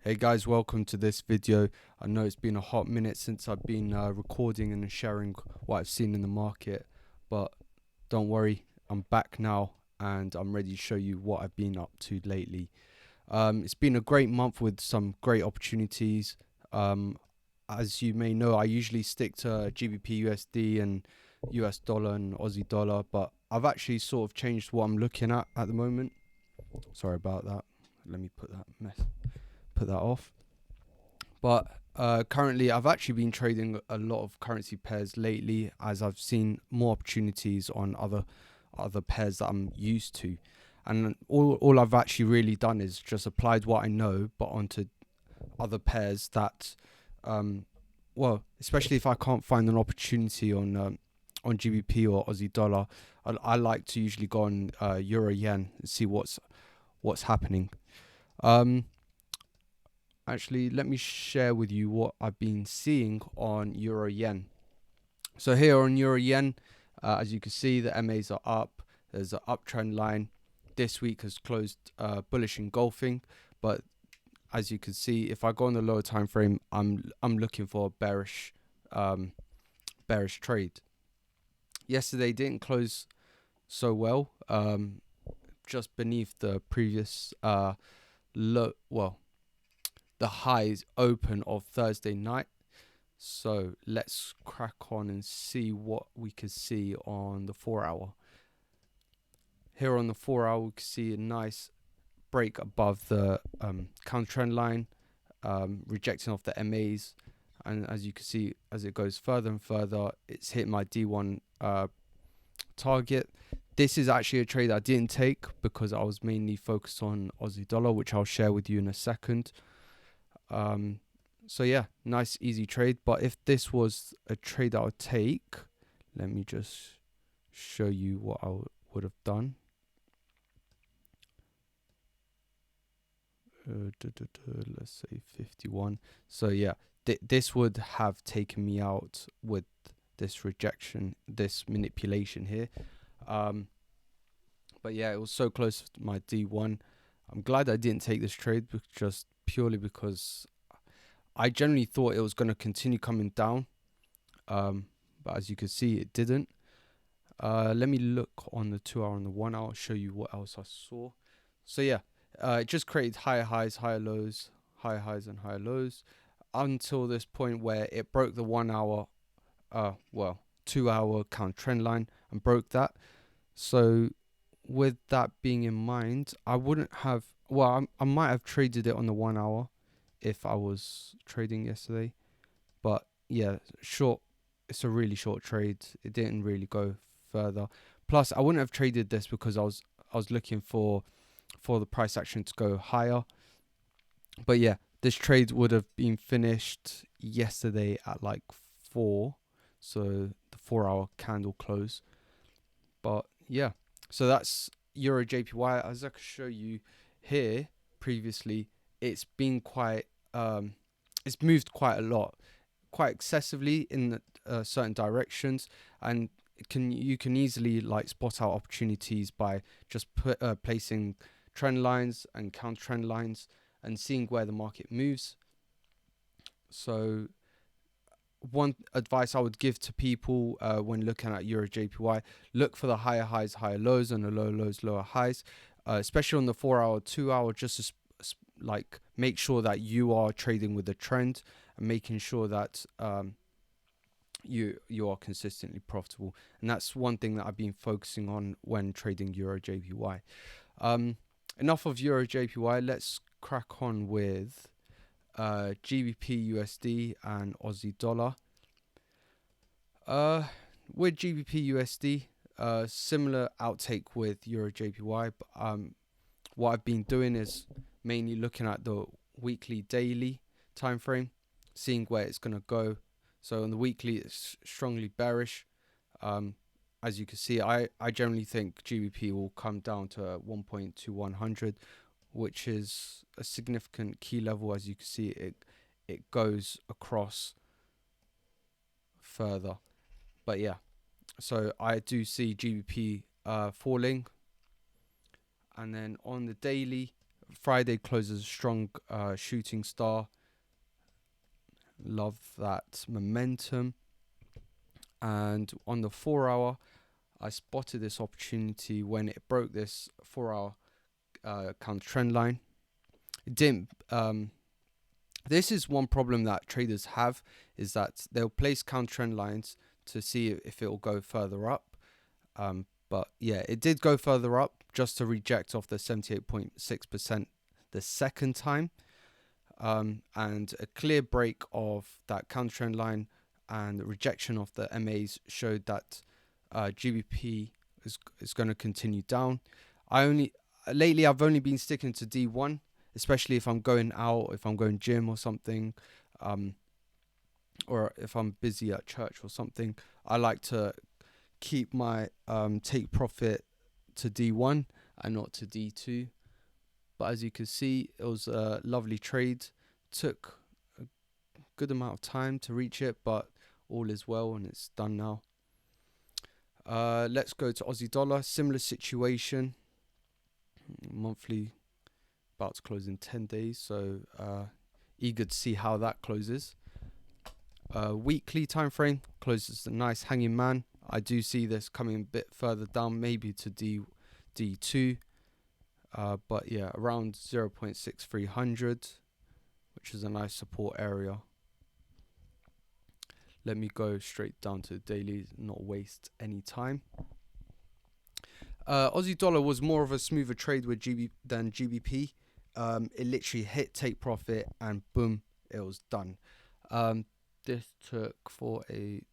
Hey guys, welcome to this video. I know it's been a hot minute since I've been recording and sharing what I've seen in the market, but don't worry, I'm back now and I'm ready to show you what I've been up to lately. It's been a great month with some great opportunities. As you may know, I usually stick to GBP USD and US dollar and Aussie dollar, but I've actually sort of changed what I'm looking at the moment. Sorry about that. Let me put that off. But currently I've actually been trading a lot of currency pairs lately, as I've seen more opportunities on other pairs that I'm used to, and all I've actually really done is just applied what I know but onto other pairs that well, especially if I can't find an opportunity on GBP or Aussie dollar, I like to usually go on Euro Yen and see what's happening. Actually, let me share with you what I've been seeing on Euro Yen. So here on Euro Yen, as you can see, the MAs are up. There's an uptrend line. This week has closed bullish engulfing, but as you can see, if I go on the lower time frame, I'm looking for a bearish trade. Yesterday didn't close so well, just beneath the previous low. Well, the highs open of Thursday night. So let's crack on and see what we can see on the 4 hour. Here on the 4 hour, we can see a nice break above the counter trend line, rejecting off the MAs. And as you can see, as it goes further and further, it's hit my D1 target. This is actually a trade I didn't take because I was mainly focused on Aussie dollar, which I'll share with you in a second. So yeah, nice easy trade. But if this was a trade I would take, let me just show you what I would have done. Let's say 51. So yeah, this would have taken me out with this rejection, this manipulation here. But yeah, it was so close to my D1. I'm glad I didn't take this trade, just purely because I generally thought it was going to continue coming down, but as you can see, it didn't. Let me look on the 2 hour and the 1 hour, show you what else I saw. So yeah, it just created higher highs, higher lows, higher highs and higher lows, until this point where it broke the 1 hour, 2 hour counter trend line and broke that. So with that being in mind, I wouldn't have, I might have traded it on the 1 hour if I was trading yesterday, but yeah, it's a really short trade. It didn't really go further. Plus, I wouldn't have traded this because I was looking for the price action to go higher. But yeah, this trade would have been finished yesterday at like 4, so the 4 hour candle close. But yeah, so that's EURJPY. As I could show you here previously, it's been quite it's moved quite a lot, quite excessively in certain directions, and you can easily like spot out opportunities by just placing trend lines and counter trend lines and seeing where the market moves. So one advice I would give to people when looking at EURJPY, look for the higher highs, higher lows, and the lower lows, lower highs, especially on the 4 hour, 2 hour, just to like make sure that you are trading with the trend and making sure that you are consistently profitable. And that's one thing that I've been focusing on when trading EURJPY. Enough of EURJPY. Let's crack on with GBP USD and Aussie dollar. With GBP USD, similar outtake with EURJPY, but what I've been doing is mainly looking at the weekly, daily time frame, seeing where it's going to go. So on the weekly, it's strongly bearish. As you can see, I generally think GBP will come down to 1.2100, which is a significant key level. As you can see, it goes across further. But yeah, so I do see GBP falling. And then on the daily, Friday closes a strong shooting star. Love that momentum. And on the 4 hour, I spotted this opportunity when it broke this 4 hour counter trend line. It didn't. This is one problem that traders have, is that they'll place counter trend lines to see if it will go further up. But yeah, it did go further up, just to reject off the 78.6% the second time. And a clear break of that counter trend line and rejection of the MAs showed that GBP is going to continue down. Lately I've only been sticking to D1, especially if I'm going out, if I'm going gym or something, or if I'm busy at church or something. I like to keep my take profit to D1 and not to D2. But as you can see, it was a lovely trade. Took a good amount of time to reach it, but all is well and it's done now. Let's go to Aussie dollar. Similar situation. Monthly about to close in 10 days, so eager to see how that closes. Weekly time frame closes a nice hanging man. I do see this coming a bit further down, maybe to D2, but yeah, around 0.6300, which is a nice support area. Let me go straight down to the daily, not waste any time. Aussie dollar was more of a smoother trade with than GBP. It literally hit take profit and boom, it was done. This took 4, 8,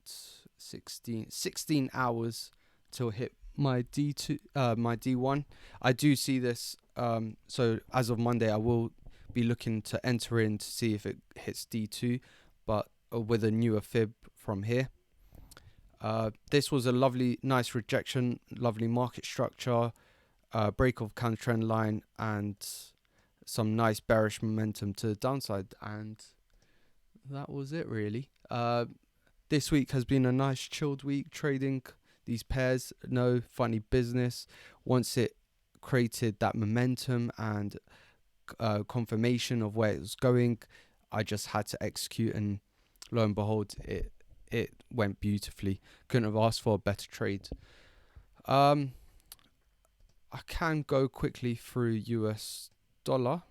16 hours till hit my D2, my D1. I do see this. So as of Monday, I will be looking to enter in to see if it hits D2, but with a newer fib from here. This was a lovely, nice rejection, lovely market structure, break of counter trend line, and some nice bearish momentum to the downside, and that was it really. This week has been a nice chilled week trading these pairs. No funny business. Once it created that momentum and confirmation of where it was going, I just had to execute, and lo and behold, it went beautifully. Couldn't have asked for a better trade. I can go quickly through US dollar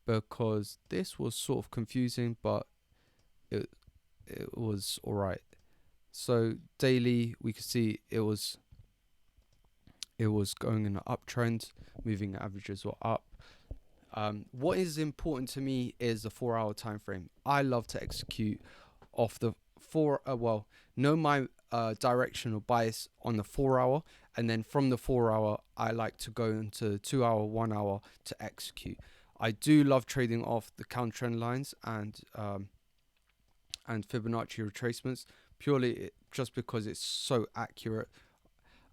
because this was sort of confusing, but it was all right. So daily, we could see it was going in an uptrend. Moving averages were up. What is important to me is the 4 hour time frame. I love to execute off the know my directional bias on the 4 hour, and then from the 4 hour I like to go into 2 hour, 1 hour to execute. I do love trading off the counter trend lines and Fibonacci retracements, purely just because it's so accurate.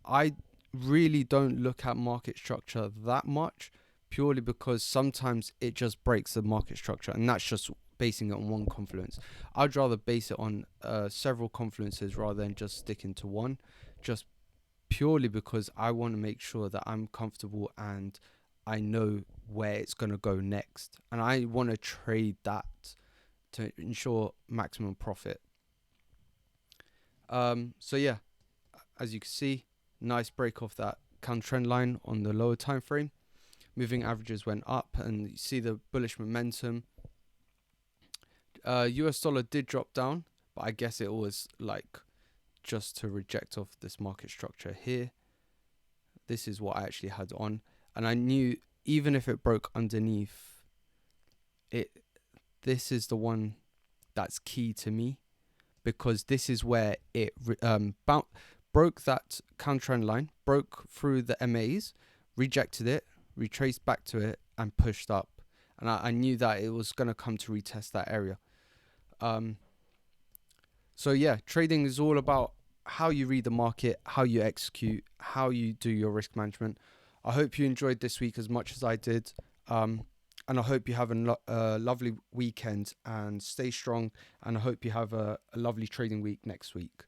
I really don't look at market structure that much, purely because sometimes it just breaks the market structure, and that's just basing it on one confluence. I'd rather base it on several confluences rather than just sticking to one, just purely because I want to make sure that I'm comfortable and I know where it's going to go next, and I want to trade that to ensure maximum profit. So yeah, as you can see, nice break off that counter trend line on the lower time frame. Moving averages went up, and you see the bullish momentum. US dollar did drop down, but I guess it was like just to reject off this market structure here. This is what I actually had on, and I knew even if it broke underneath it, this is the one that's key to me, because this is where it broke that counter trend line, broke through the MAs, rejected it, retraced back to it, and pushed up. And I knew that it was going to come to retest that area. So yeah, trading is all about how you read the market, how you execute, how you do your risk management. I hope you enjoyed this week as much as I did. And I hope you have a lovely weekend and stay strong. And I hope you have a lovely trading week next week.